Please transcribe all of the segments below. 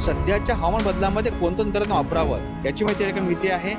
सध्याच्या हवामान बदलामध्ये कोणतं तंत्रज्ञान वापरावं याची माहिती या ठिकाणी मिळते आहे.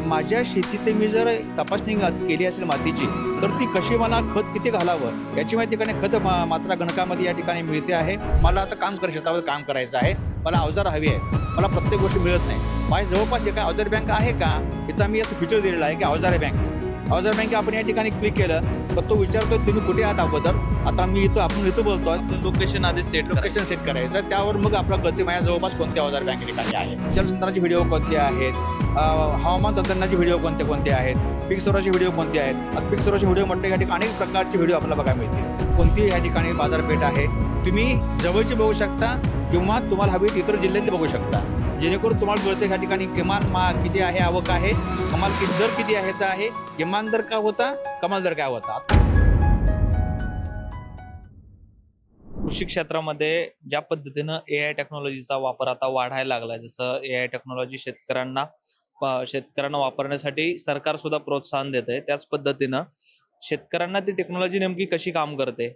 माझ्या शेतीचे मी जर तपासणी केली असेल मातीची, तर ती कशी मला खत किती घालावं याची माहिती ठिकाणी खत मात्रा गणकामध्ये या ठिकाणी मिळते आहे. मला आता शेतामध्ये काम करायचं आहे, मला अवजार हवी आहे, मला प्रत्येक गोष्ट मिळत नाही. माझ्या जवळपास एका अवजार बँक आहे का, इथं मी याचं फीचर दिलेलं आहे की अवजार बँक. अवजार बँक आपण या ठिकाणी क्लिक केलं तर तो विचारतो तुम्ही कुठे आहात अगोदर. आता आपण इथं बोलतोय, लोकेशन आधी लोकेशन सेट करायचं, त्यावर मग आपलं कळते माझ्या जवळपास कोणते अवजार बँक ठिकाणी आहे, जलसंधारणाचे व्हिडिओ कोणते आहेत, हवामान तंत्रज्ञानाचे व्हिडिओ कोणते आहेत, पीक सौराचे व्हिडिओ कोणते आहेत. आता पीक सौराचे व्हिडिओ म्हटलं या ठिकाणी अनेक प्रकारचे व्हिडिओ आपल्याला बघायला मिळतील. कोणती या ठिकाणी बाजारपेठ आहे तुम्ही जवळची बघू शकता किंवा तुम्हाला हवी इतर जिल्ह्यातली बघू शकता, जेणेकरून तुम्हाला कळतं ह्या ठिकाणी किमान किती आहे, आवक आहे, कमाल दर किती आहे ह्याचा आहे, किमान दर काय होता, कमाल दर काय होता. कृषी क्षेत्रामध्ये ज्या पद्धतीनं AI टेक्नॉलॉजीचा वापर आता वाढायला लागलाय, जसं AI टेक्नॉलॉजी शेतकऱ्यांना वापरण्यासाठी सरकार सुद्धा प्रोत्साहन देत आहे, त्याच पद्धतीनं शेतकऱ्यांना ती टेक्नॉलॉजी नेमकी कशी काम करते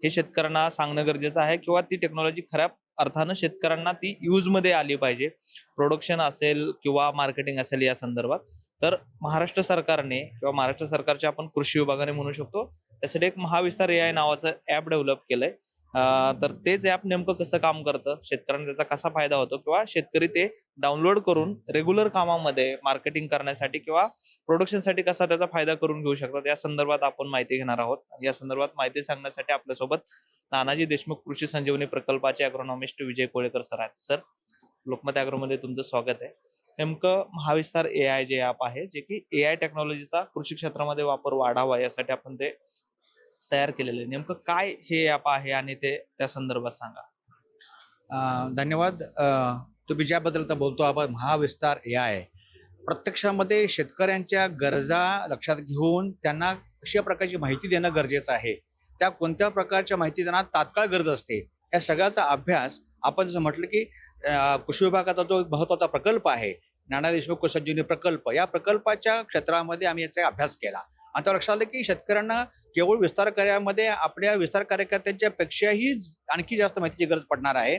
हे शेतकऱ्यांना सांगणं गरजेचं आहे, किंवा ती टेक्नॉलॉजी खऱ्या अर्थानं शेतकऱ्यांना ती यूजमध्ये आली पाहिजे. प्रोडक्शन असेल किंवा मार्केटिंग असेल या संदर्भात. तर महाराष्ट्र सरकारने किंवा महाराष्ट्र सरकारच्या आपण कृषी विभागाने म्हणू शकतो, त्यासाठी एक महाविस्तार AI नावाचं ऍप डेव्हलप केलंय. तर तेच ऍप नेमकं कसं काम करतं, शेतकऱ्यांना त्याचा कसा फायदा होतो, किंवा शेतकरी ते डाउनलोड करून रेग्युलर कामामध्ये मार्केटिंग करण्यासाठी किंवा प्रोडक्शनसाठी कसा त्याचा फायदा करून घेऊ शकतात, या संदर्भात आपण माहिती घेणार आहोत. या संदर्भात माहिती सांगण्यासाठी आपल्यासोबत नानाजी देशमुख कृषी संजीवनी प्रकल्पाचे अग्रोनॉमिस्ट विजय कोळेकर सर आहेत. सर, लोकमत ॲग्रोमध्ये तुमचं स्वागत आहे. नेमकं महाविस्तार AI जे ॲप आहे, जे की AI टेक्नॉलॉजीचा कृषी क्षेत्रामध्ये वापर वाढावा यासाठी आपण ते तयार केलेलं आहे. नेमकं काय हे ॲप आहे आणि ते त्या संदर्भात सांगा. धन्यवाद. तुम्ही ज्याबद्दल तर बोलतो आपण महाविस्तार AI, प्रत्यक्षामध्ये शेतकऱ्यांच्या गरजा लक्षात घेऊन त्यांना कशा प्रकारची माहिती देणं गरजेचं आहे, त्या कोणत्या प्रकारच्या माहिती त्यांना तात्काळ गरज असते, या सगळ्याचा अभ्यास आपण जसं म्हटलं की कृषी विभागाचा जो महत्त्वाचा प्रकल्प आहे नाना देशमुख संजीवनी प्रकल्प, या प्रकल्पाच्या क्षेत्रामध्ये आम्ही याचा अभ्यास केला. आता लक्षात आलं की शेतकऱ्यांना केवळ विस्तार कार्यामध्ये आपल्या विस्तार कार्यकर्त्यांच्या पेक्षाही आणखी जास्त माहितीची गरज पडणार आहे.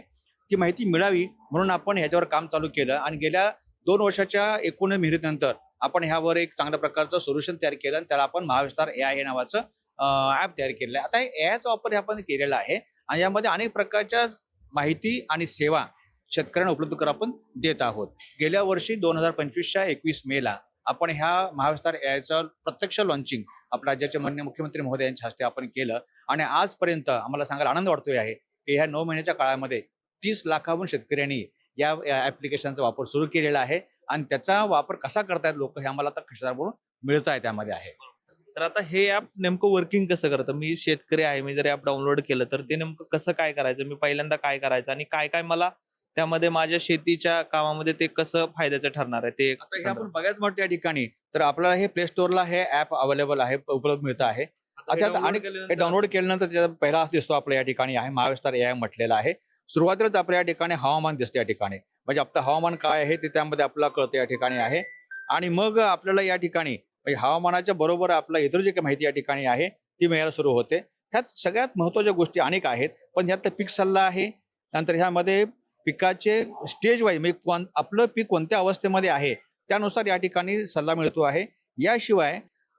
ती माहिती मिळावी म्हणून आपण ह्याच्यावर काम चालू केलं आणि गेल्या 2 वर्षाच्या एकूण मेहनतीनंतर आपण ह्यावर एक चांगल्या प्रकारचं सोल्युशन तयार केलं आणि त्याला आपण महाविस्तार AI हे नावाचं ॲप तयार केलेलं आहे. आता हे AIचा वापर आपण केलेला आहे आणि यामध्ये अनेक प्रकारच्या माहिती आणि सेवा शेतकऱ्यांना उपलब्ध करून आपण देत आहोत. गेल्या वर्षी 2025च्या 21 मेला आपण ह्या महाविस्तार AIचं प्रत्यक्ष लॉन्चिंग आपल्या राज्याचे माननीय मुख्यमंत्री महोदय यांच्या हस्ते आपण केलं आणि आजपर्यंत आम्हाला सांगायला आनंद वाटतोय आहे की ह्या 9 महिन्याच्या काळामध्ये 30 लाखाहून शेतकऱ्यांनी या ऍप्लिकेशनचा वापर सुरू केलेला आहे आणि त्याचा वापर कसा करतायत लोक हे आम्हाला आता क्षेत्रावरून मिळत आहे त्यामध्ये आहे. सर, आता हे ऍप नेमकं वर्किंग कसं करतं? मी शेतकरी आहे, मी जर ऍप डाउनलोड केलं तर ते नेमकं कसं काय करायचं, मी पहिल्यांदा काय करायचं आणि काय काय मला त्यामध्ये माझ्या शेतीच्या कामामध्ये ते कसं फायद्याचं ठरणार आहे ते आता हे आपण बघायला म्हणतो या ठिकाणी, तर आपल्याला हे प्ले स्टोअरला हे ऍप अवेलेबल आहे, उपलब्ध मिळतं आहे. आणि हे डाउनलोड केल्यानंतर त्याचा पहिला दिसतो आपल्या या ठिकाणी आहे महाविस्तार AI म्हटलेला आहे. सुरुवातीलाच आपल्या या ठिकाणी हवामान दिसते या ठिकाणी, म्हणजे आपलं हवामान काय आहे ते त्यामध्ये आपल्याला कळतं या ठिकाणी आहे. आणि मग आपल्याला या ठिकाणी म्हणजे हवामानाच्या बरोबर आपला इतर जी काही माहिती या ठिकाणी आहे ती मिळायला सुरू होते. ह्यात सगळ्यात महत्त्वाच्या गोष्टी अनेक आहेत, पण ह्यात पीक सल्ला आहे. नंतर ह्यामध्ये पिकाचे स्टेज वाईज म्हणजे आपलं पीक कोणत्या अवस्थेमध्ये आहे त्यानुसार या ठिकाणी सल्ला मिळतो आहे. याशिवाय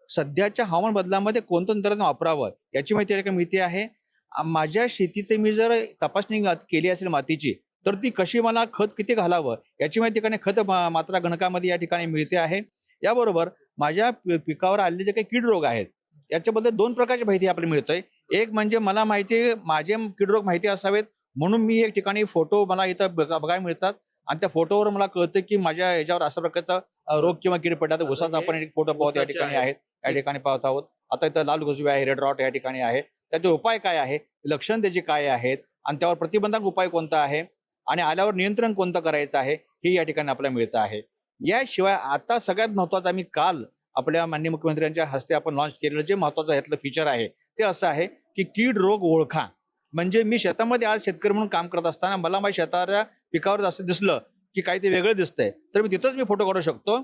सध्याच्या हवामान बदलामध्ये कोणतं तंत्रज्ञान वापरावं याची माहिती या ठिकाणी मिळते आहे. माझ्या शेतीचे मी जर तपासणी केली असेल मातीची, तर ती कशी मला खत किती घालावं याची माहिती ठिकाणी खत मात्रा गणकामध्ये या ठिकाणी मिळते आहे. याबरोबर माझ्या पिकावर आलेले जे काही कीड रोग आहेत याच्याबद्दल 2 प्रकारची माहिती आपल्याला मिळतोय. एक म्हणजे मला माहिती माझे कीड रोग माहिती असावेत म्हणून मी एक ठिकाणी फोटो मला इथं बघायला मिळतात आणि त्या फोटोवर मला कळतं की माझ्या याच्यावर अशा प्रकारचा रोग किंवा कीड पडला. उसाचा आपण एक फोटो पाहतो या ठिकाणी आहेत, या ठिकाणी पाहत आहोत. आता इथं लाल घुसवी आहे, रेड रॉट या ठिकाणी आहे. त्याचे उपाय काय आहे, लक्षण त्याचे काय आहेत आणि त्यावर प्रतिबंधक उपाय कोणता आहे आणि आल्यावर नियंत्रण कोणतं करायचं आहे हे या ठिकाणी आपल्याला मिळतं आहे. याशिवाय आता सगळ्यात महत्त्वाचं आम्ही काल आपल्या माननीय मुख्यमंत्र्यांच्या हस्ते आपण लॉन्च केलेलं जे महत्त्वाचं ह्यातलं फीचर आहे ते असं आहे की कीड रोग ओळखा. म्हणजे मी शेतामध्ये आज शेतकरी म्हणून काम करत असताना मला माझ्या शेताच्या पिकावर असं दिसलं की काही ते वेगळं दिसतंय, तर मी तिथंच मी फोटो काढू शकतो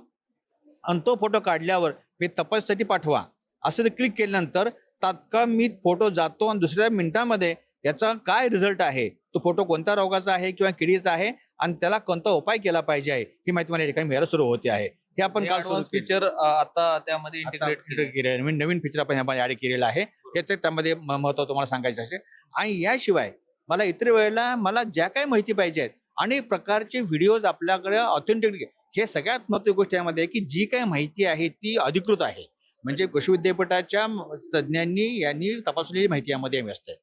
आणि तो फोटो काढल्यावर मी तपाससाठी पाठवा असं ते क्लिक केल्यानंतर तात्काळ मी फोटो जातो आणि दुसऱ्या मिनिटामध्ये याचा काय रिझल्ट आहे, तो फोटो कोणत्या रोगाचा आहे किंवा किडीचा आहे आणि त्याला कोणता उपाय केला पाहिजे आहे ही माहिती मला या ठिकाणी मिळायला सुरू होते आहे. हे आपण काल सुरू केलं. फीचर आता त्यामध्ये इंटिग्रेट केलेलं आहे. नवीन फीचर आपण ह्यामध्ये ऍड केलेलं आहे. याचं त्यामध्ये महत्व तुम्हाला सांगायचं असेल. आणि याशिवाय मला इतर वेळेला मला ज्या काही माहिती पाहिजे आहेत अनेक प्रकारचे व्हिडिओज आपल्याकडे ऑथेंटिक, हे सगळ्यात महत्त्वाची गोष्ट यामध्ये आहे की जी काही माहिती आहे ती अधिकृत आहे. म्हणजे कृषी विद्यापीठाच्या तज्ज्ञांनी यांनी तपासलेली माहिती यामध्ये असते.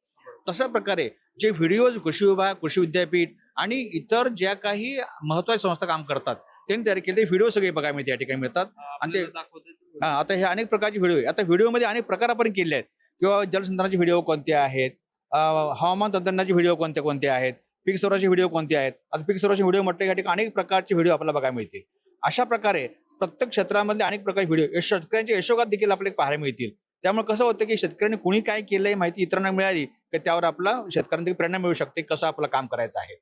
तशा प्रकारे जे व्हिडिओज कृषी विभाग, कृषी विद्यापीठ आणि इतर ज्या काही महत्त्वाच्या संस्था काम करतात त्यांनी तयार केलेले व्हिडिओ सगळे बघायला या ठिकाणी मिळतात. आणि ते आता हे अनेक प्रकारचे व्हिडिओ आहे. आता व्हिडिओमध्ये अनेक प्रकार आपण केले आहेत किंवा जलसंधारणाचे व्हिडिओ कोणते आहेत, हवामान तंत्रज्ञानाचे व्हिडिओ कोणते कोणते आहेत, पीक सौराचे व्हिडिओ कोणते आहेत. आता पीक सौराचे व्हिडिओ म्हटलं या ठिकाणी अनेक प्रकारचे व्हिडिओ आपल्याला बघायला मिळतील. अशा प्रकारे प्रत्येक क्षेत्रामधले अनेक प्रकारचे व्हिडिओ शेतकऱ्यांच्या यशोगाथ देखील आपल्याला पाहायला मिळतील. त्यामुळे कसं होतं की शेतकऱ्यांनी कुणी काय केलंय माहिती इतरांना मिळाली की त्यावर आपला शेतकऱ्यांना प्रेरणा मिळू शकते कसं आपलं काम करायचं आहे.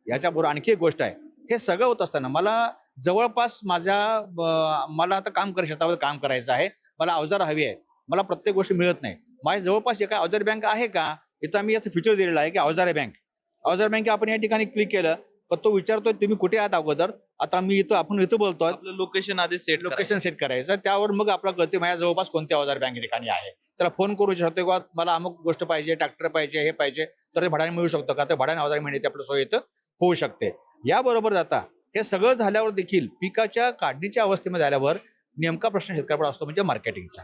याच्याबरोबर आणखी एक गोष्ट आहे, हे सगळं होत असताना मला जवळपास मला आता शेतामध्ये काम करायचं आहे, मला अवजार हवी आहे, मला प्रत्येक गोष्ट मिळत नाही. माझ्या जवळपास एका अवजार बँक आहे का, इथं मी याचं फीचर दिलेलं आहे की अवजार बँक आपण या ठिकाणी क्लिक केलं तर तो विचारतोय तुम्ही कुठे आहात अगोदर. आता आपण इथं बोलतोय, लोकेशन आधी लोकेशन सेट करायचं, त्यावर मग आपल्याला कळते माझ्या जवळपास कोणत्या अवजार बँक ठिकाणी आहे. त्याला फोन करू शकतो किंवा मला अमुक गोष्ट पाहिजे, ट्रॅक्टर पाहिजे, हे पाहिजे, तर ते भाड्याने मिळू शकतं का, तर भाड्याने अवजार मिळण्याची आपलं सोय इथं होऊ शकते. याबरोबर जाता हे सगळं झाल्यावर देखील पिकाच्या काढणीच्या अवस्थेमध्ये आल्यावर नेमका प्रश्न शेतकऱ्याकडे असतो म्हणजे मार्केटिंगचा.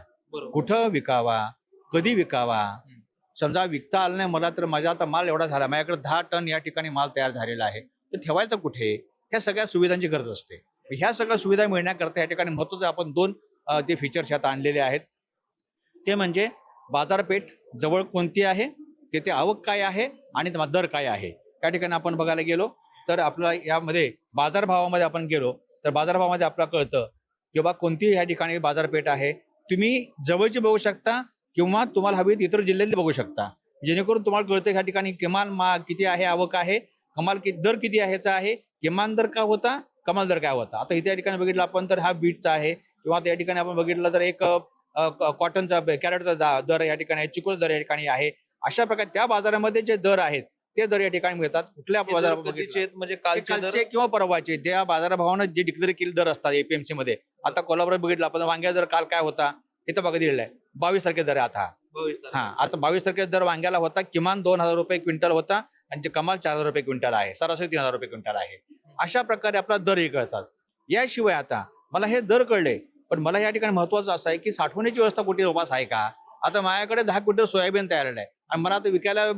कुठं विकावा, कधी विकावा. समजा विकता आलं नाही मला, तर माझा आता माल एवढा झाला, माझ्याकडे 10 टन या ठिकाणी माल तयार झालेला आहे, तर ठेवायचं कुठे. ह्या सगळ्या सुविधांची गरज असते. ह्या सगळ्या सुविधा मिळण्याकरता या ठिकाणी महत्त्वाचे आपण 2 ते फीचर्स आता आणलेले आहेत. ते म्हणजे बाजारपेठ जवळ कोणती आहे, तेथे आवक काय आहे आणि दर काय आहे. या ठिकाणी आपण बघायला गेलो तर आपला यामध्ये बाजारभावामध्ये आपण गेलो तर बाजारभावामध्ये आपल्याला कळतं की बाबा कोणती या ठिकाणी बाजारपेठ आहे. तुम्ही जवळची बघू शकता किंवा तुम्हाला हवी इतर जिल्ह्यातली बघू शकता, जेणेकरून तुम्हाला कळतं ह्या ठिकाणी किमान किती आहे आवक आहे, कमाल दर किती आहे ह्याचा आहे, किमान दर काय होता, कमाल दर काय होता. आता इथे या ठिकाणी बघितलं आपण तर हा बीटचा आहे किंवा या ठिकाणी आपण बघितलं तर एक कॉटनचा कॅरेटचा दर या ठिकाणी आहे, चिकूचा दर या ठिकाणी आहे. अशा प्रकारे त्या बाजारामध्ये जे दर आहेत ते दर या ठिकाणी मिळतात. कुठल्या बाजारात म्हणजे कालचे किंवा परवाचे ज्या बाजारभावानं जे डिक्लेअर केले दर असतात एपीएमसी मध्ये. आता कोल्हापूर बघितलं आपण वांग्या दर काल काय होता इथं बघा दिलेला आहे 22 तारखे दर आहे आता. आता 22 तारखे दर वांग्याला होता किमान 2,000 रुपये क्विंटल होता आणि जे कमाल 4,000 रुपये क्विंटल आहे, सरासरी 3,000 रुपये क्विंटल आहे. अशा प्रकारे आपला दरही कळतात. याशिवाय आता मला हे दर कळले, पण मला या ठिकाणी महत्वाचं असं आहे की साठवण्याची व्यवस्था कुठे उपास आहे का. आता माझ्याकडे 10 क्विंटल सोयाबीन तयार आहे आणि मला आता विकायला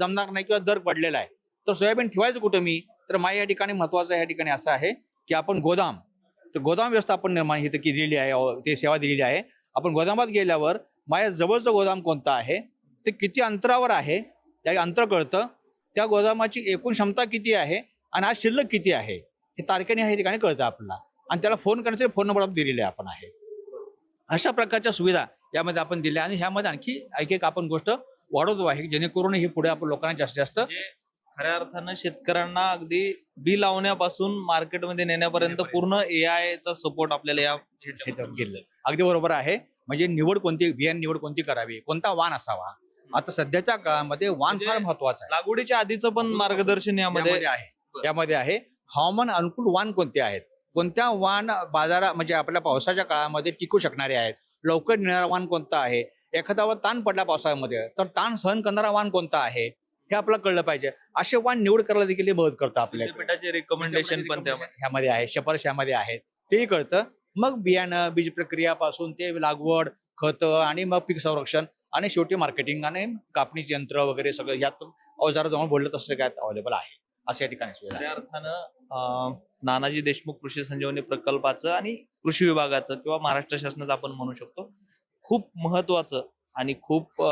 जमणार नाही किंवा दर पडलेला आहे, तर सोयाबीन ठेवायचं कुठं मी. तर माझ्या या ठिकाणी महत्वाचं या ठिकाणी असं आहे की आपण गोदाम व्यवस्था आपण निर्माण इथं केलेली आहे, ते सेवा दिलेली आहे. आपण गोदामात गेल्यावर माझ्या जवळचं गोदाम कोणतं आहे, ते किती अंतरावर आहे, त्या अंतर कळतं, त्या गोदामाची एकूण क्षमता किती आहे आणि आज शिल्लक किती आहे हे तारखेने या ठिकाणी कळतं आपल्याला. आणि त्याला फोन करण्याचे फोन नंबर दिलेले आपण आहे. अशा प्रकारच्या सुविधा यामध्ये आपण दिल्या आणि ह्यामध्ये आणखी एक आपण गोष्ट वाढवतो आहे जेणेकरून हे पुढे आपण लोकांना जास्तीत जास्त खऱ्या अर्थानं शेतकऱ्यांना अगदी बी लावण्यापासून मार्केटमध्ये नेण्यापर्यंत पूर्ण AI चा सपोर्ट आपल्याला गेलं. अगदी बरोबर आहे. म्हणजे बियाण निवड कोणती करावी, कोणता वाण असावा. आता सध्याच्या काळामध्ये वाण फार महत्वाचा आहे. लागवडीच्या आधीचं पण मार्गदर्शन यामध्ये आहे. हवामान अनुकूल वाण कोणते आहेत, कोणत्या वाण म्हणजे आपल्या पावसाच्या काळामध्ये टिकू शकणारे आहेत, लवकर निघणारा वाण कोणता आहे, एखाद्यावर ताण पडला पावसाळ्यामध्ये तर ताण सहन करणारा वाण कोणता आहे हे आपल्याला कळलं पाहिजे. असे वाण निवड करायला देखील मदत करतं. आपल्या रिकमेंडेशन पण ह्यामध्ये आहे, शिफारस ह्यामध्ये आहेत, तेही कळतं. मग बियाणं, बीज प्रक्रियापासून ते लागवड, खतं आणि मग पीक संरक्षण आणि शेवटी मार्केटिंग आणि कापणीचे यंत्र वगैरे सगळं यात अवजार जवळ बोललं तसं काय अवेलेबल आहे. अशा ठिकाणी खऱ्या अर्थानं नानाजी देशमुख कृषी संजीवनी प्रकल्पाचं आणि कृषी विभागाचं किंवा महाराष्ट्र शासनाचं आपण म्हणू शकतो खूप महत्वाचं आणि खूप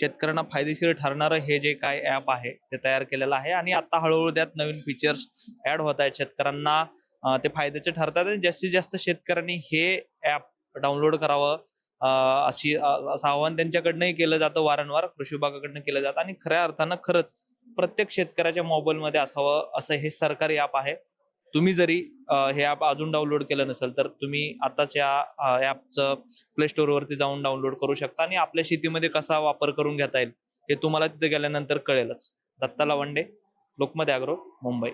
शेतकऱ्यांना फायदेशीर ठरणारं हे जे काय ऍप आहे ते तयार केलेलं आहे. आणि आता हळूहळू त्यात नवीन फीचर्स ऍड होत आहेत, शेतकऱ्यांना ते फायद्याचे ठरतात आणि जास्तीत जास्त शेतकऱ्यांनी हे ऍप डाउनलोड करावं असं आवाहन त्यांच्याकडनंही केलं जातं, वारंवार कृषी विभागाकडनं केलं जातं. आणि खऱ्या अर्थानं खरंच प्रत्येक शेतकऱ्याच्या मोबाईलमध्ये असावं असं हे सरकारी ऍप आहे. तुम्ही जरी हे ऍप अजून डाउनलोड केलं नसेल तर तुम्ही आताच या ऍपचं प्ले स्टोअर वरती जाऊन डाउनलोड करू शकता आणि आपल्या शेतीमध्ये कसा वापर करून घेता येईल हे तुम्हाला तिथे गेल्यानंतर कळेलच. दत्ता लवंडे, लोकमत ॲग्रो, मुंबई.